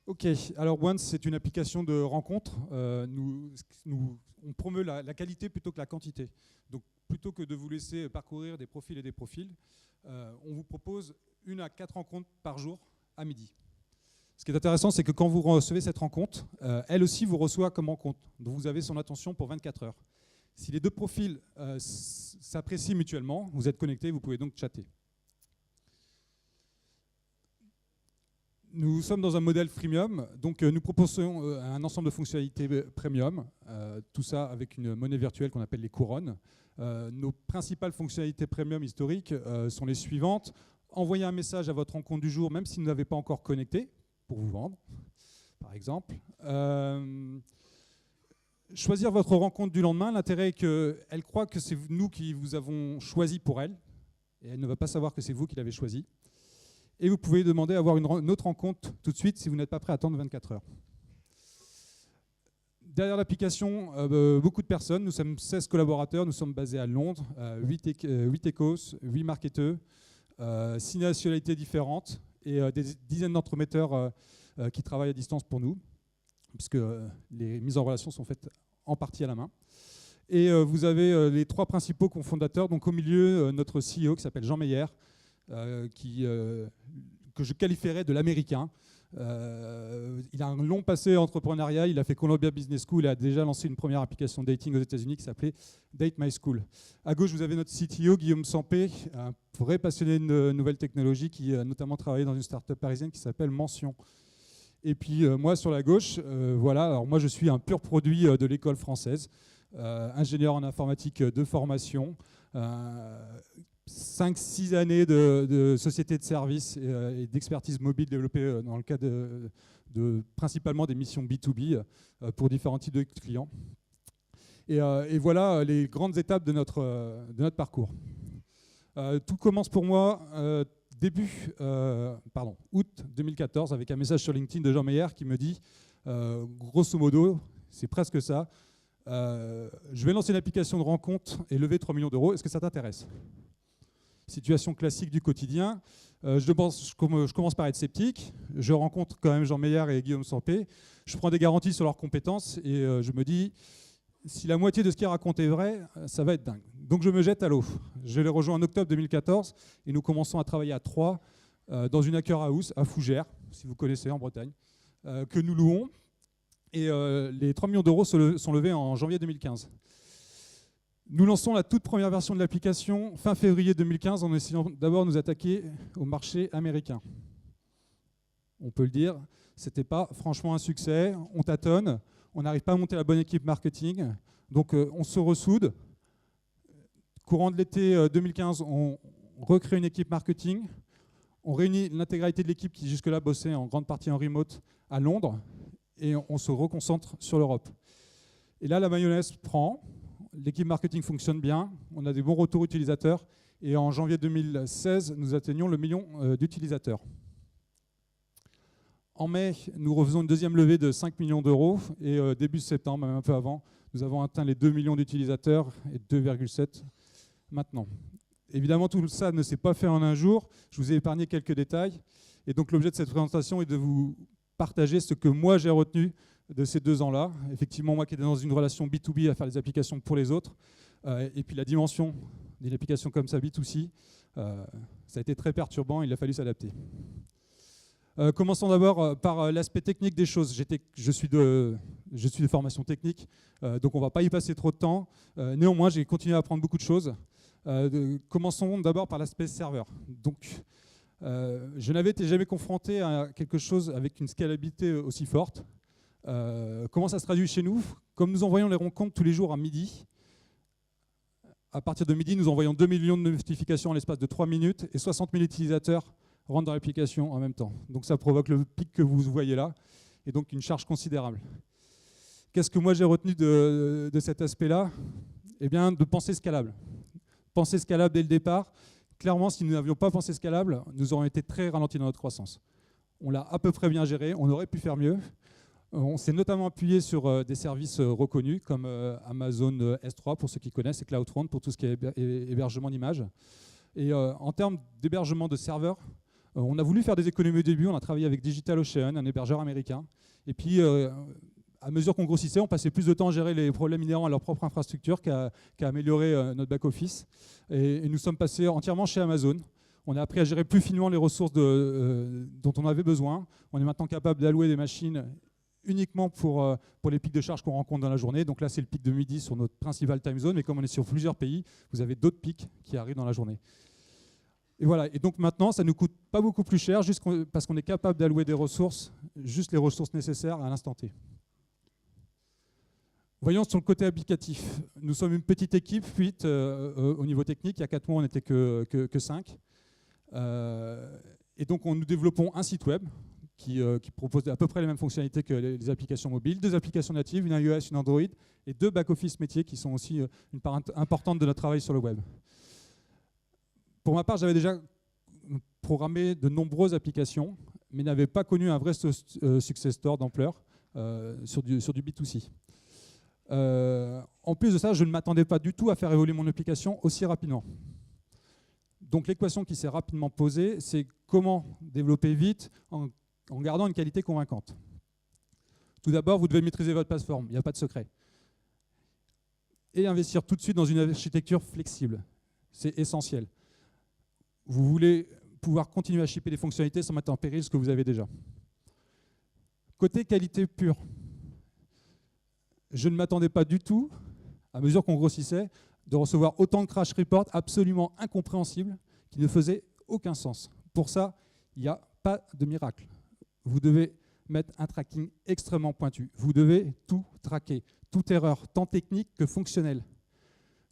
Ok, alors Once, c'est une application de rencontre. On promeut la qualité plutôt que la quantité. Donc, plutôt que de vous laisser parcourir des profils et des profils, on vous propose 1 à 4 rencontres par jour à midi. Ce qui est intéressant, c'est que quand vous recevez cette rencontre, elle aussi vous reçoit comme rencontre. Donc, vous avez son attention pour 24 heures. Si les deux profils s'apprécient mutuellement, vous êtes connectés, vous pouvez donc chatter. Nous sommes dans un modèle freemium, donc nous proposons un ensemble de fonctionnalités premium, tout ça avec une monnaie virtuelle qu'on appelle les couronnes. Nos principales fonctionnalités premium historiques sont les suivantes. Envoyer un message à votre rencontre du jour, même si vous n'avez pas encore connecté, pour vous vendre, par exemple. Choisir votre rencontre du lendemain, l'intérêt est qu'elle croit que c'est nous qui vous avons choisi pour elle, et elle ne va pas savoir que c'est vous qui l'avez choisi. Et vous pouvez demander à avoir une autre rencontre tout de suite si vous n'êtes pas prêt à attendre 24 heures. Derrière l'application, beaucoup de personnes. Nous sommes 16 collaborateurs. Nous sommes basés à Londres, 8 écos, 8 marketeurs, 6 nationalités différentes et des dizaines d'entremetteurs qui travaillent à distance pour nous, puisque les mises en relation sont faites en partie à la main. Et vous avez les 3 principaux cofondateurs. Donc au milieu, notre CEO qui s'appelle Jean Meyer, que je qualifierais de l'américain. Il a un long passé entrepreneurial, il a fait Columbia Business School et a déjà lancé une première application dating aux États-Unis qui s'appelait Date My School. À gauche, vous avez notre CTO, Guillaume Sampé, un vrai passionné de nouvelles technologies qui a notamment travaillé dans une start-up parisienne qui s'appelle Mention. Et puis moi, sur la gauche, voilà, alors moi je suis un pur produit de l'école française, ingénieur en informatique de formation, 5-6 années de société de services et d'expertise mobile développée dans le cadre principalement des missions B2B pour différents types de clients. Et voilà les grandes étapes de notre parcours. Tout commence pour moi août 2014 avec un message sur LinkedIn de Jean Meyer qui me dit, grosso modo, c'est presque ça, je vais lancer une application de rencontre et lever 3 millions d'euros, est-ce que ça t'intéresse ? Situation classique du quotidien. Je commence par être sceptique. Je rencontre quand même Jean Meyer et Guillaume Sampé. Je prends des garanties sur leurs compétences et je me dis, si la moitié de ce qu'ils racontent est vrai, ça va être dingue. Donc je me jette à l'eau. Je les rejoins en octobre 2014 et nous commençons à travailler à 3 dans une hacker house à Fougères, si vous connaissez, en Bretagne, que nous louons. Et les 3 millions d'euros sont levés en janvier 2015. Nous lançons la toute première version de l'application fin février 2015 en essayant d'abord de nous attaquer au marché américain. On peut le dire, ce n'était pas franchement un succès, on tâtonne, on n'arrive pas à monter la bonne équipe marketing, donc on se ressoude. Courant de l'été 2015, on recrée une équipe marketing, on réunit l'intégralité de l'équipe qui jusque-là bossait en grande partie en remote à Londres et on se reconcentre sur l'Europe. Et là, la mayonnaise prend. L'équipe marketing fonctionne bien, on a des bons retours utilisateurs et en janvier 2016, nous atteignons le million d'utilisateurs. En mai, nous refaisons une deuxième levée de 5 millions d'euros et début septembre, même un peu avant, nous avons atteint les 2 millions d'utilisateurs et 2,7 maintenant. Évidemment, tout ça ne s'est pas fait en un jour, je vous ai épargné quelques détails et donc l'objet de cette présentation est de vous partager ce que moi j'ai retenu de ces 2 ans-là. Effectivement, moi qui étais dans une relation B2B à faire des applications pour les autres, et puis la dimension d'une application comme ça, B2C, ça a été très perturbant, il a fallu s'adapter. Commençons d'abord par l'aspect technique des choses. Je suis de formation technique, donc on ne va pas y passer trop de temps. Néanmoins, j'ai continué à apprendre beaucoup de choses. Commençons d'abord par l'aspect serveur. Donc, je n'avais été jamais confronté à quelque chose avec une scalabilité aussi forte. Comment ça se traduit chez nous? Comme nous envoyons les rencontres tous les jours à midi, à partir de midi, nous envoyons 2 millions de notifications en l'espace de 3 minutes et 60 000 utilisateurs rentrent dans l'application en même temps. Donc ça provoque le pic que vous voyez là et donc une charge considérable. Qu'est-ce que moi j'ai retenu de cet aspect-là? Eh bien, de penser scalable. Penser scalable dès le départ. Clairement, si nous n'avions pas pensé scalable, nous aurions été très ralentis dans notre croissance. On l'a à peu près bien géré, on aurait pu faire mieux. On s'est notamment appuyé sur des services reconnus comme Amazon S3 pour ceux qui connaissent et CloudFront pour tout ce qui est hébergement d'images. Et en termes d'hébergement de serveurs, On a voulu faire des économies au début, on a travaillé avec DigitalOcean, un hébergeur américain. Et puis, à mesure qu'on grossissait, on passait plus de temps à gérer les problèmes inhérents à leur propre infrastructure qu'à améliorer notre back-office. Et nous sommes passés entièrement chez Amazon. On a appris à gérer plus finement les ressources dont on avait besoin. On est maintenant capable d'allouer des machines uniquement pour les pics de charge qu'on rencontre dans la journée. Donc là, c'est le pic de midi sur notre principal time zone. Mais comme on est sur plusieurs pays, vous avez d'autres pics qui arrivent dans la journée. Et voilà. Et donc maintenant, ça ne nous coûte pas beaucoup plus cher juste parce qu'on est capable d'allouer des ressources, juste les ressources nécessaires à l'instant T. Voyons sur le côté applicatif. Nous sommes une petite équipe, 8 au niveau technique. Il y a 4 mois, on n'était que 5. Et donc, nous développons un site web qui propose à peu près les mêmes fonctionnalités que les applications mobiles, 2 applications natives, une iOS, une Android, et 2 back-office métiers qui sont aussi une part importante de notre travail sur le web. Pour ma part, j'avais déjà programmé de nombreuses applications, mais n'avais pas connu un vrai success store d'ampleur sur du B2C. En plus de ça, je ne m'attendais pas du tout à faire évoluer mon application aussi rapidement. Donc l'équation qui s'est rapidement posée, c'est comment développer vite en gardant une qualité convaincante. Tout d'abord, vous devez maîtriser votre plateforme, il n'y a pas de secret. Et investir tout de suite dans une architecture flexible, c'est essentiel. Vous voulez pouvoir continuer à shipper des fonctionnalités sans mettre en péril ce que vous avez déjà. Côté qualité pure, je ne m'attendais pas du tout, à mesure qu'on grossissait, de recevoir autant de crash reports absolument incompréhensibles qui ne faisaient aucun sens. Pour ça, il n'y a pas de miracle. Vous devez mettre un tracking extrêmement pointu. Vous devez tout traquer, toute erreur, tant technique que fonctionnelle.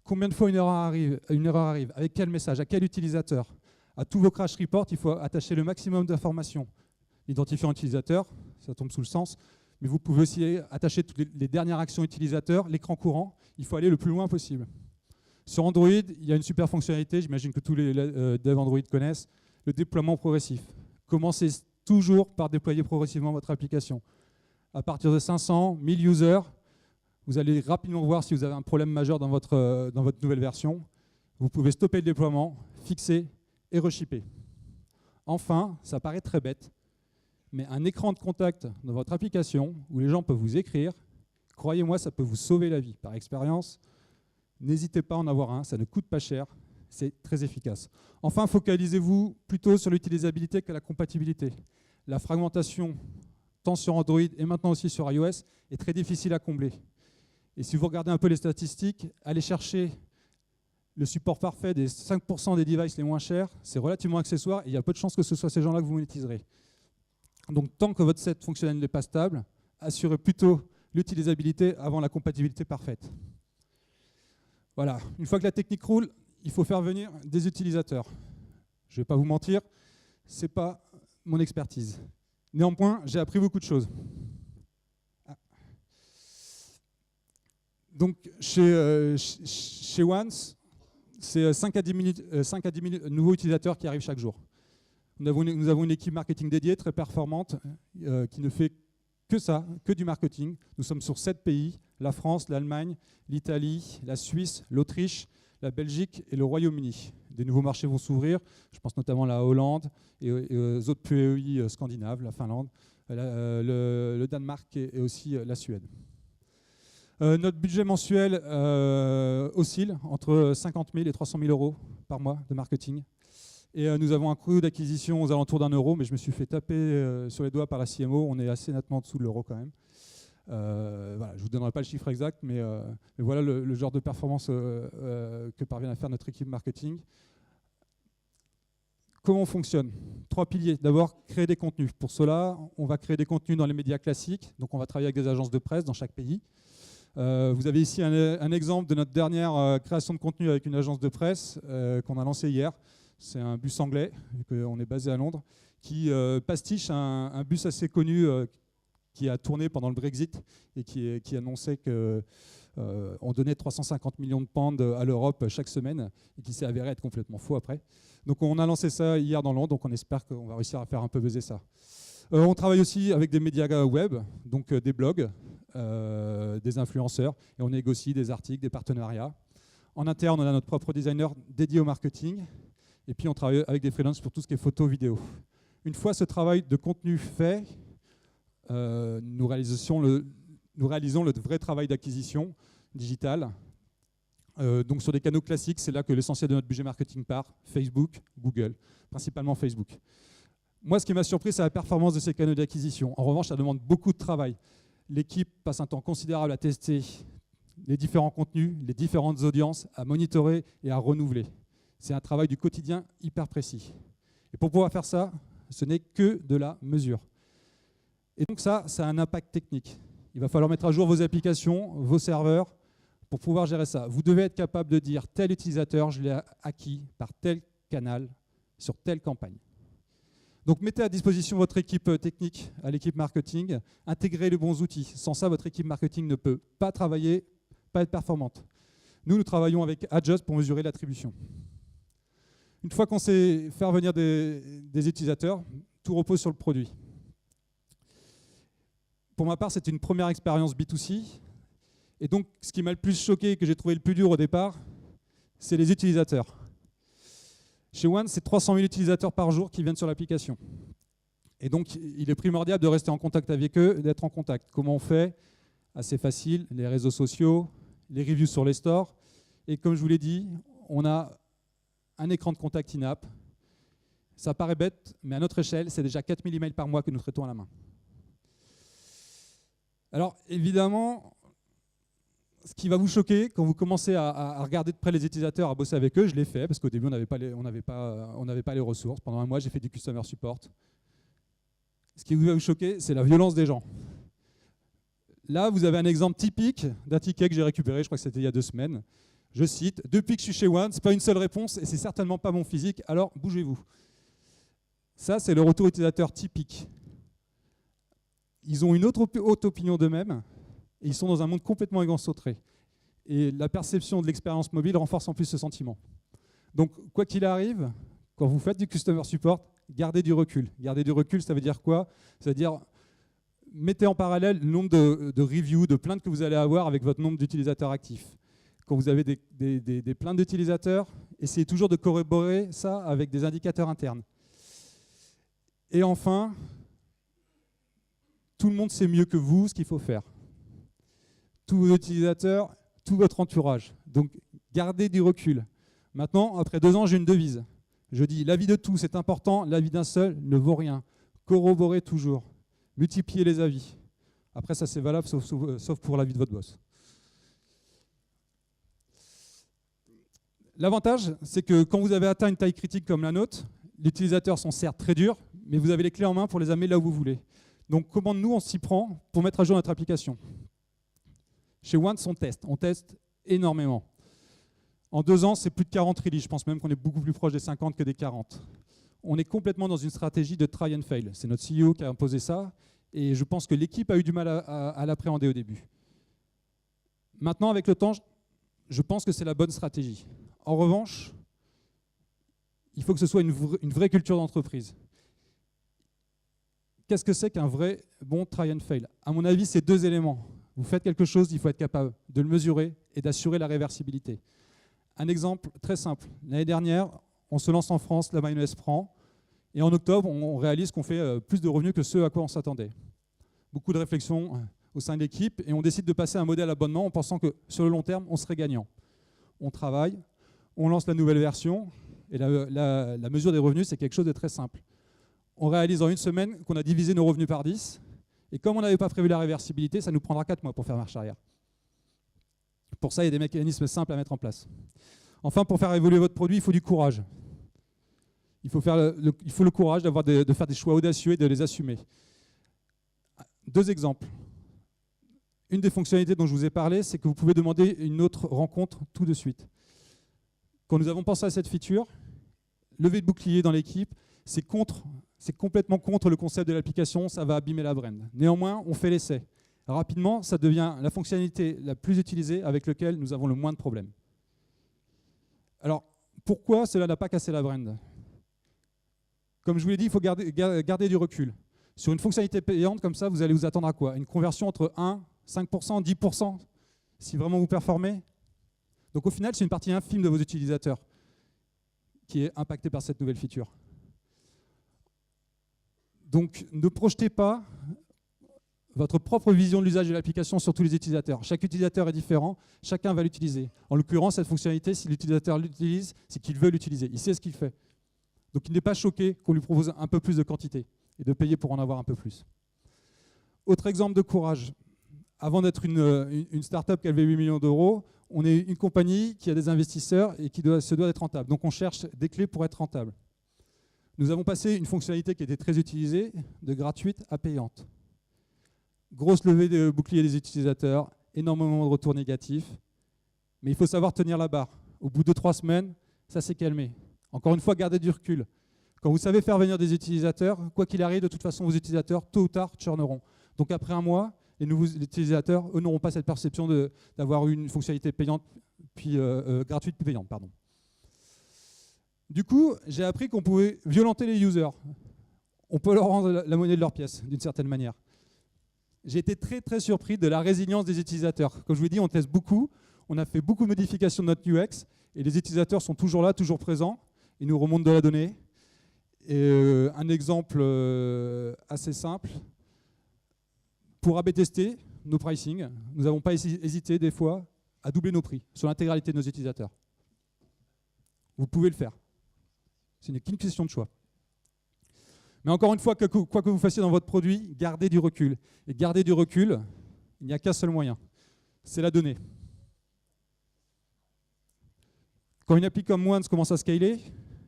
Combien de fois une erreur arrive, avec quel message, à quel utilisateur? À tous vos crash reports, il faut attacher le maximum d'informations. L'identifiant utilisateur, ça tombe sous le sens, mais vous pouvez aussi attacher toutes les dernières actions utilisateurs, l'écran courant, il faut aller le plus loin possible. Sur Android, il y a une super fonctionnalité, j'imagine que tous les devs Android connaissent, le déploiement progressif. Commencez toujours par déployer progressivement votre application. À partir de 500, 1000 users, vous allez rapidement voir si vous avez un problème majeur dans votre nouvelle version. Vous pouvez stopper le déploiement, fixer et reshipper. Enfin, ça paraît très bête, mais un écran de contact dans votre application où les gens peuvent vous écrire, croyez-moi, ça peut vous sauver la vie. Par expérience, n'hésitez pas à en avoir un, ça ne coûte pas cher, c'est très efficace. Enfin, focalisez-vous plutôt sur l'utilisabilité que la compatibilité. La fragmentation, tant sur Android et maintenant aussi sur iOS, est très difficile à combler. Et si vous regardez un peu les statistiques, allez chercher le support parfait des 5% des devices les moins chers, c'est relativement accessoire et il y a peu de chances que ce soit ces gens-là que vous monétiserez. Donc tant que votre set fonctionnel n'est pas stable, assurez plutôt l'utilisabilité avant la compatibilité parfaite. Voilà, une fois que la technique roule, il faut faire venir des utilisateurs. Je ne vais pas vous mentir, ce n'est pas mon expertise. Néanmoins, j'ai appris beaucoup de choses. Donc chez Once, c'est 5 à 10 000 nouveaux utilisateurs qui arrivent chaque jour. Nous avons une équipe marketing dédiée, très performante, qui ne fait que ça, que du marketing. Nous sommes sur 7 pays, la France, l'Allemagne, l'Italie, la Suisse, l'Autriche, la Belgique et le Royaume-Uni. Des nouveaux marchés vont s'ouvrir, je pense notamment à la Hollande et aux autres pays scandinaves, la Finlande, le Danemark et aussi la Suède. Notre budget mensuel oscille entre 50 000 et 300 000 euros par mois de marketing. Et nous avons un coût d'acquisition aux alentours d'1 euro, mais je me suis fait taper sur les doigts par la CMO. On est assez nettement en dessous de l'euro quand même. Voilà, je ne vous donnerai pas le chiffre exact, mais voilà le genre de performance que parvient à faire notre équipe marketing. Comment on fonctionne? 3 piliers. D'abord, créer des contenus. Pour cela, on va créer des contenus dans les médias classiques. Donc on va travailler avec des agences de presse dans chaque pays. Vous avez ici un exemple de notre dernière création de contenu avec une agence de presse qu'on a lancée hier. C'est un bus anglais, vu qu'on est basé à Londres, qui pastiche un bus assez connu qui a tourné pendant le Brexit et qui annonçait qu'on donnait 350 millions de pounds à l'Europe chaque semaine et qui s'est avéré être complètement faux après. Donc on a lancé ça hier dans Londres, donc on espère qu'on va réussir à faire un peu buzzer ça. On travaille aussi avec des médias web, donc des blogs, des influenceurs, et on négocie des articles, des partenariats. En interne, on a notre propre designer dédié au marketing, et puis on travaille avec des freelances pour tout ce qui est photo, vidéo. Une fois ce travail de contenu fait, nous réalisons le vrai travail d'acquisition digitale. Donc sur des canaux classiques, c'est là que l'essentiel de notre budget marketing part, Facebook, Google, principalement Facebook. Moi, ce qui m'a surpris, c'est la performance de ces canaux d'acquisition. En revanche, ça demande beaucoup de travail. L'équipe passe un temps considérable à tester les différents contenus, les différentes audiences, à monitorer et à renouveler. C'est un travail du quotidien hyper précis. Et pour pouvoir faire ça, ce n'est que de la mesure. Et donc ça a un impact technique. Il va falloir mettre à jour vos applications, vos serveurs, pour pouvoir gérer ça. Vous devez être capable de dire tel utilisateur, je l'ai acquis par tel canal, sur telle campagne. Donc mettez à disposition votre équipe technique, à l'équipe marketing, intégrez les bons outils. Sans ça, votre équipe marketing ne peut pas travailler, pas être performante. Nous travaillons avec Adjust pour mesurer l'attribution. Une fois qu'on sait faire venir des utilisateurs, tout repose sur le produit. Pour ma part, c'était une première expérience B2C. Et donc, ce qui m'a le plus choqué et que j'ai trouvé le plus dur au départ, c'est les utilisateurs. Chez One, c'est 300 000 utilisateurs par jour qui viennent sur l'application. Et donc, il est primordial de rester en contact avec eux, d'être en contact. Comment on fait? Assez facile, les réseaux sociaux, les reviews sur les stores. Et comme je vous l'ai dit, on a un écran de contact in-app. Ça paraît bête, mais à notre échelle, c'est déjà 4000 emails par mois que nous traitons à la main. Alors, évidemment, ce qui va vous choquer quand vous commencez à regarder de près les utilisateurs, à bosser avec eux, je l'ai fait, parce qu'au début, on n'avait pas les ressources. Pendant un mois, j'ai fait du customer support. Ce qui va vous choquer, c'est la violence des gens. Là, vous avez un exemple typique d'un ticket que j'ai récupéré, je crois que c'était il y a 2 semaines. Je cite, « Depuis que je suis chez One, ce n'est pas une seule réponse et c'est certainement pas mon physique, alors bougez-vous. » Ça, c'est le retour utilisateur typique. Ils ont une autre haute opinion d'eux-mêmes et ils sont dans un monde complètement égocentré. Et la perception de l'expérience mobile renforce en plus ce sentiment. Donc, quoi qu'il arrive, quand vous faites du customer support, gardez du recul. Gardez du recul, ça veut dire quoi? Ça veut dire, mettez en parallèle le nombre de reviews, de plaintes que vous allez avoir avec votre nombre d'utilisateurs actifs. Quand vous avez des plaintes d'utilisateurs, essayez toujours de corroborer ça avec des indicateurs internes. Et enfin, tout le monde sait mieux que vous ce qu'il faut faire. Tous vos utilisateurs, tout votre entourage. Donc, gardez du recul. Maintenant, après 2 ans, j'ai une devise. Je dis, l'avis de tous est important, l'avis d'un seul ne vaut rien. Corroborez toujours. Multipliez les avis. Après, ça c'est valable sauf pour l'avis de votre boss. L'avantage, c'est que quand vous avez atteint une taille critique comme la nôtre, les utilisateurs sont certes très durs, mais vous avez les clés en main pour les amener là où vous voulez. Donc comment nous, on s'y prend pour mettre à jour notre application? Chez One, on teste énormément. En 2 ans, c'est plus de 40 releases. Je pense même qu'on est beaucoup plus proche des 50 que des 40. On est complètement dans une stratégie de try and fail. C'est notre CEO qui a imposé ça, et je pense que l'équipe a eu du mal à l'appréhender au début. Maintenant, avec le temps, je pense que c'est la bonne stratégie. En revanche, il faut que ce soit une vraie culture d'entreprise. Qu'est-ce que c'est qu'un vrai bon try and fail? À mon avis, c'est 2 éléments. Vous faites quelque chose, il faut être capable de le mesurer et d'assurer la réversibilité. Un exemple très simple. L'année dernière, on se lance en France, la mayonnaise prend, et en octobre, on réalise qu'on fait plus de revenus que ce à quoi on s'attendait. Beaucoup de réflexions au sein de l'équipe, et on décide de passer à un modèle abonnement en pensant que sur le long terme, on serait gagnant. On travaille, on lance la nouvelle version, et la mesure des revenus, c'est quelque chose de très simple. On réalise en 1 semaine qu'on a divisé nos revenus par 10, et comme on n'avait pas prévu la réversibilité, ça nous prendra 4 mois pour faire marche arrière. Pour ça, il y a des mécanismes simples à mettre en place. Enfin, pour faire évoluer votre produit, il faut du courage. Il faut le courage de faire des choix audacieux et de les assumer. 2 exemples. Une des fonctionnalités dont je vous ai parlé, c'est que vous pouvez demander une autre rencontre tout de suite. Quand nous avons pensé à cette feature, lever le bouclier dans l'équipe, c'est complètement contre le concept de l'application, ça va abîmer la brand. Néanmoins, on fait l'essai. Rapidement, ça devient la fonctionnalité la plus utilisée avec laquelle nous avons le moins de problèmes. Alors, pourquoi cela n'a pas cassé la brand? Comme je vous l'ai dit, il faut garder du recul. Sur une fonctionnalité payante comme ça, vous allez vous attendre à quoi? Une conversion entre 1, 5%, 10%, si vraiment vous performez? Donc au final, c'est une partie infime de vos utilisateurs qui est impactée par cette nouvelle feature. Donc, ne projetez pas votre propre vision de l'usage de l'application sur tous les utilisateurs. Chaque utilisateur est différent, chacun va l'utiliser. En l'occurrence, cette fonctionnalité, si l'utilisateur l'utilise, c'est qu'il veut l'utiliser, il sait ce qu'il fait. Donc il n'est pas choqué qu'on lui propose un peu plus de quantité et de payer pour en avoir un peu plus. Autre exemple de courage. Avant d'être une start-up qui avait 8 millions d'euros, on est une compagnie qui a des investisseurs et qui se doit d'être rentable. Donc on cherche des clés pour être rentable. Nous avons passé une fonctionnalité qui était très utilisée, de gratuite à payante. Grosse levée de bouclier des utilisateurs, énormément de retours négatifs. Mais il faut savoir tenir la barre. Au bout de 3 semaines, ça s'est calmé. Encore une fois, gardez du recul. Quand vous savez faire venir des utilisateurs, quoi qu'il arrive, de toute façon, vos utilisateurs, tôt ou tard, churneront. Donc après un mois, les nouveaux utilisateurs, eux, n'auront pas cette perception d'avoir une fonctionnalité payante, puis gratuite, puis payante. Pardon. Du coup, j'ai appris qu'on pouvait violenter les users. On peut leur rendre la monnaie de leur pièce, d'une certaine manière. J'ai été très très surpris de la résilience des utilisateurs. Comme je vous l'ai dit, on teste beaucoup, on a fait beaucoup de modifications de notre UX, et les utilisateurs sont toujours là, toujours présents, ils nous remontent de la donnée. Et un exemple assez simple, pour AB tester nos pricing, nous n'avons pas hésité des fois à doubler nos prix sur l'intégralité de nos utilisateurs. Vous pouvez le faire. Ce n'est qu'une question de choix. Mais encore une fois, quoi que vous fassiez dans votre produit, gardez du recul. Et garder du recul, il n'y a qu'un seul moyen, c'est la donnée. Quand une appli comme Once commence à scaler,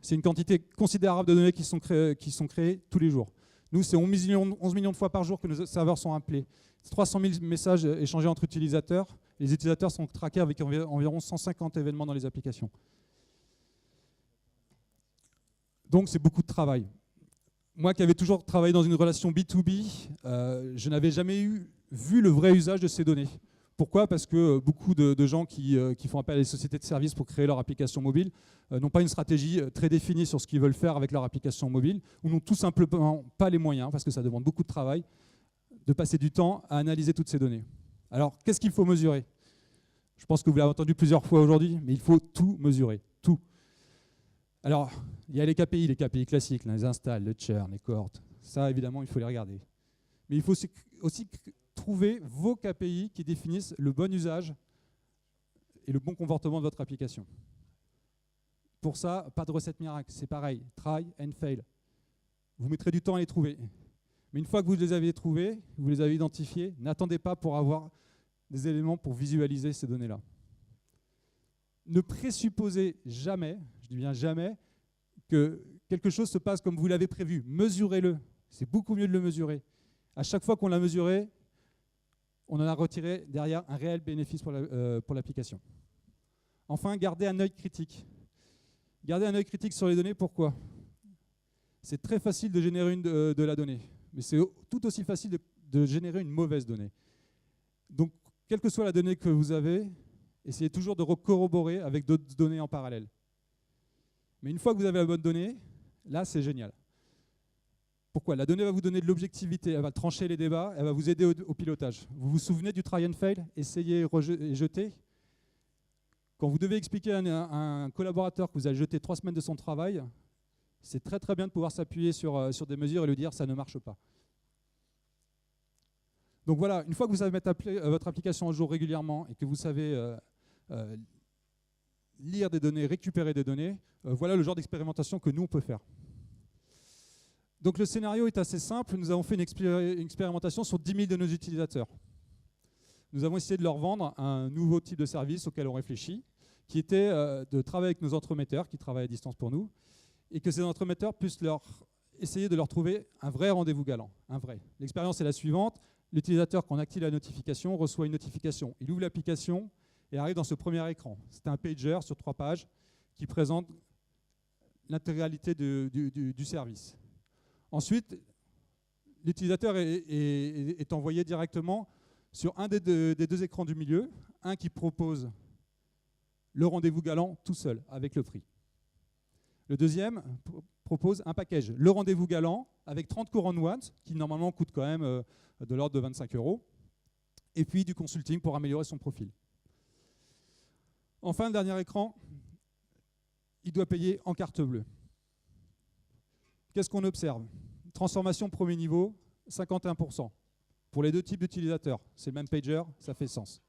c'est une quantité considérable de données qui sont créées tous les jours. Nous, c'est 11 millions de fois par jour que nos serveurs sont appelés. C'est 300 000 messages échangés entre utilisateurs. Les utilisateurs sont traqués avec environ 150 événements dans les applications. Donc, c'est beaucoup de travail. Moi qui avais toujours travaillé dans une relation B2B, je n'avais jamais vu le vrai usage de ces données. Pourquoi ? Parce que beaucoup de gens qui font appel à des sociétés de services pour créer leur application mobile n'ont pas une stratégie très définie sur ce qu'ils veulent faire avec leur application mobile, ou n'ont tout simplement pas les moyens, parce que ça demande beaucoup de travail, de passer du temps à analyser toutes ces données. Alors, qu'est-ce qu'il faut mesurer ? Je pense que vous l'avez entendu plusieurs fois aujourd'hui, mais il faut tout mesurer, tout. Alors, il y a les KPI classiques, les installs, le churn, les cohortes. Ça, évidemment, il faut les regarder. Mais il faut aussi trouver vos KPI qui définissent le bon usage et le bon comportement de votre application. Pour ça, pas de recette miracle. C'est pareil, try and fail. Vous mettrez du temps à les trouver. Mais une fois que vous les avez trouvés, vous les avez identifiés, n'attendez pas pour avoir des éléments pour visualiser ces données-là. Ne présupposez jamais, je dis bien jamais, que quelque chose se passe comme vous l'avez prévu. Mesurez-le. C'est beaucoup mieux de le mesurer. À chaque fois qu'on l'a mesuré, on en a retiré derrière un réel bénéfice pour l'application. Enfin, gardez un œil critique. Gardez un œil critique sur les données, pourquoi ? C'est très facile de générer de la donnée, mais c'est tout aussi facile de générer une mauvaise donnée. Donc, quelle que soit la donnée que vous avez, essayez toujours de corroborer avec d'autres données en parallèle. Mais une fois que vous avez la bonne donnée, là, c'est génial. Pourquoi ? La donnée va vous donner de l'objectivité, elle va trancher les débats, elle va vous aider au pilotage. Vous vous souvenez du try and fail, essayez et jeter. Quand vous devez expliquer à un collaborateur que vous avez jeté 3 semaines de son travail, c'est très très bien de pouvoir s'appuyer sur des mesures et lui dire ça ne marche pas. Donc voilà, une fois que vous savez mettre votre application à jour régulièrement et que vous savez lire des données, récupérer des données, voilà le genre d'expérimentation que nous on peut faire. Donc le scénario est assez simple, nous avons fait une expérimentation sur 10 000 de nos utilisateurs. Nous avons essayé de leur vendre un nouveau type de service auquel on réfléchit, qui était de travailler avec nos entremetteurs qui travaillent à distance pour nous, et que ces entremetteurs puissent essayer de leur trouver un vrai rendez-vous galant, un vrai. L'expérience est la suivante, l'utilisateur quand on active la notification reçoit une notification, il ouvre l'application et arrive dans ce premier écran. C'est un pager sur 3 pages qui présente l'intégralité du service. Ensuite, l'utilisateur est envoyé directement sur un des deux écrans du milieu, un qui propose le rendez-vous galant tout seul, avec le prix. Le deuxième propose un package, le rendez-vous galant, avec 30 couronnes Once, qui normalement coûte quand même de l'ordre de 25 €, et puis du consulting pour améliorer son profil. Enfin, le dernier écran, il doit payer en carte bleue. Qu'est-ce qu'on observe ? Transformation premier niveau, 51%. Pour les deux types d'utilisateurs, c'est le même pager, ça fait sens.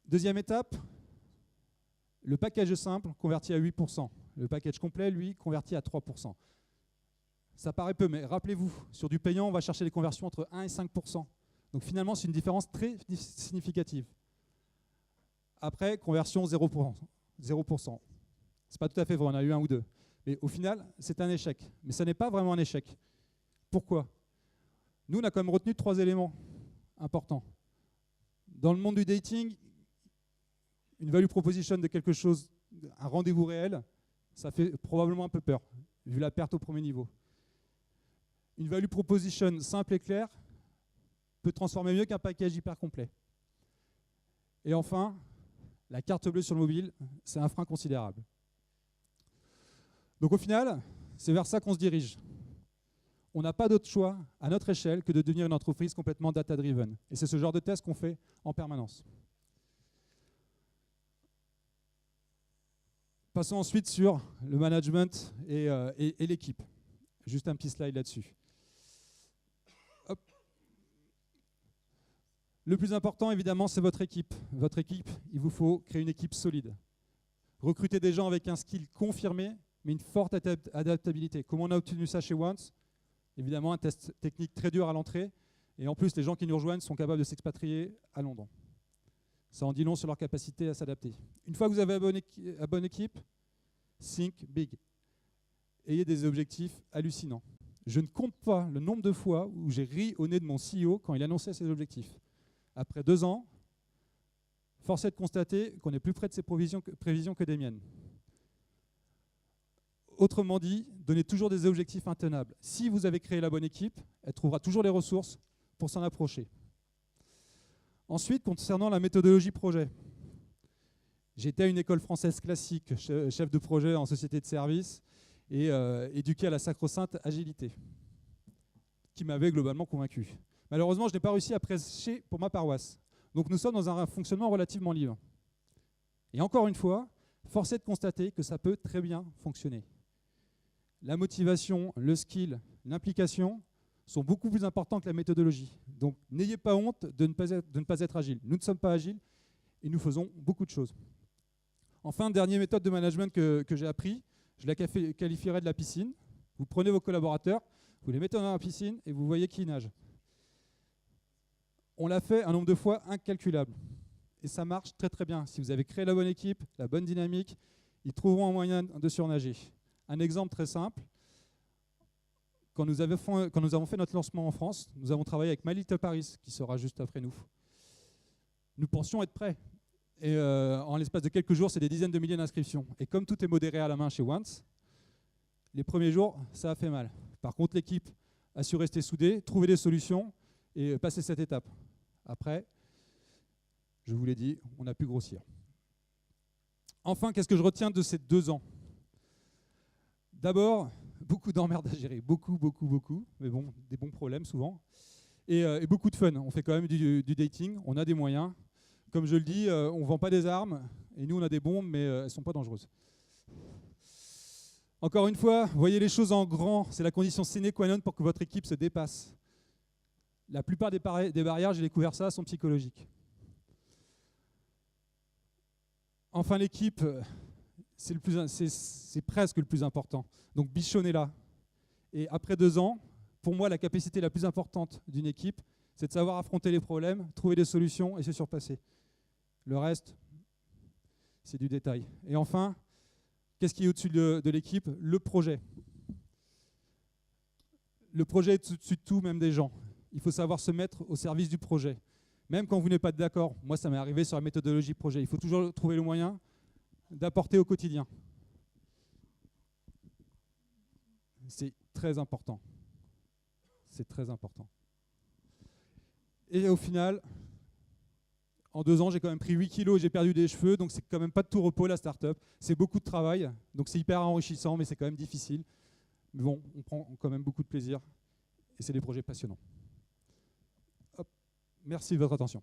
Deuxième étape, le package simple converti à 8%. Le package complet, lui, converti à 3%. Ça paraît peu, mais rappelez-vous, sur du payant, on va chercher des conversions entre 1 et 5%. Donc finalement, c'est une différence très significative. Après, conversion 0%. 0%. C'est pas tout à fait vrai, on a eu un ou deux. Mais au final, c'est un échec. Mais ça n'est pas vraiment un échec. Pourquoi? Nous, on a quand même retenu 3 éléments importants. Dans le monde du dating, une value proposition de quelque chose, un rendez-vous réel, ça fait probablement un peu peur, vu la perte au premier niveau. Une value proposition simple et claire peut transformer mieux qu'un package hyper complet. Et enfin, la carte bleue sur le mobile, c'est un frein considérable. Donc au final, c'est vers ça qu'on se dirige. On n'a pas d'autre choix à notre échelle que de devenir une entreprise complètement data-driven. Et c'est ce genre de test qu'on fait en permanence. Passons ensuite sur le management et l'équipe. Juste un petit slide là-dessus. Le plus important, évidemment, c'est votre équipe. Votre équipe, il vous faut créer une équipe solide. Recruter des gens avec un skill confirmé, mais une forte adaptabilité. Comment on a obtenu ça chez Once? Évidemment, un test technique très dur à l'entrée. Et en plus, les gens qui nous rejoignent sont capables de s'expatrier à Londres. Ça en dit long sur leur capacité à s'adapter. Une fois que vous avez la bonne équipe, think big. Ayez des objectifs hallucinants. Je ne compte pas le nombre de fois où j'ai ri au nez de mon CEO quand il annonçait ses objectifs. Après 2 ans, force est de constater qu'on est plus près de ses prévisions que des miennes. Autrement dit, donnez toujours des objectifs intenables. Si vous avez créé la bonne équipe, elle trouvera toujours les ressources pour s'en approcher. Ensuite, concernant la méthodologie projet. J'étais à une école française classique, chef de projet en société de service, et éduqué à la sacro-sainte agilité, qui m'avait globalement convaincu. Malheureusement, je n'ai pas réussi à prêcher pour ma paroisse. Donc nous sommes dans un fonctionnement relativement libre. Et encore une fois, force est de constater que ça peut très bien fonctionner. La motivation, le skill, l'implication sont beaucoup plus importants que la méthodologie. Donc n'ayez pas honte de ne pas être agile. Nous ne sommes pas agiles et nous faisons beaucoup de choses. Enfin, dernière méthode de management que j'ai appris, je la qualifierais de la piscine. Vous prenez vos collaborateurs, vous les mettez dans la piscine et vous voyez qui nage. On l'a fait un nombre de fois incalculable. Et ça marche très très bien. Si vous avez créé la bonne équipe, la bonne dynamique, ils trouveront un moyen de surnager. Un exemple très simple, quand nous avons fait notre lancement en France, nous avons travaillé avec My Little Paris, qui sera juste après nous. Nous pensions être prêts. Et en l'espace de quelques jours, c'est des dizaines de milliers d'inscriptions. Et comme tout est modéré à la main chez Once, les premiers jours, ça a fait mal. Par contre, l'équipe a su rester soudée, trouver des solutions et passer cette étape. Après, je vous l'ai dit, on a pu grossir. Enfin, qu'est-ce que je retiens de ces 2 ans? D'abord, beaucoup d'emmerdes à gérer, beaucoup, mais bon, des bons problèmes souvent. Et beaucoup de fun. On fait quand même du dating, on a des moyens. Comme je le dis, on ne vend pas des armes, et nous on a des bombes, mais elles ne sont pas dangereuses. Encore une fois, voyez les choses en grand, c'est la condition sine qua non pour que votre équipe se dépasse. La plupart des barrières, j'ai découvert ça, sont psychologiques. Enfin, l'équipe, c'est presque le plus important. Donc bichonnez-la. Et après 2 ans, pour moi, la capacité la plus importante d'une équipe, c'est de savoir affronter les problèmes, trouver des solutions et se surpasser. Le reste, c'est du détail. Et enfin, qu'est-ce qui est au-dessus de l'équipe? Le projet. Le projet est au-dessus de tout, même des gens. Il faut savoir se mettre au service du projet. Même quand vous n'êtes pas d'accord, moi ça m'est arrivé sur la méthodologie projet, il faut toujours trouver le moyen d'apporter au quotidien. C'est très important. C'est très important. Et au final, en 2 ans, j'ai quand même pris 8 kilos et j'ai perdu des cheveux, donc c'est quand même pas de tout repos la start-up. C'est beaucoup de travail, donc c'est hyper enrichissant, mais c'est quand même difficile. Mais bon, on prend quand même beaucoup de plaisir et c'est des projets passionnants. Hop. Merci de votre attention.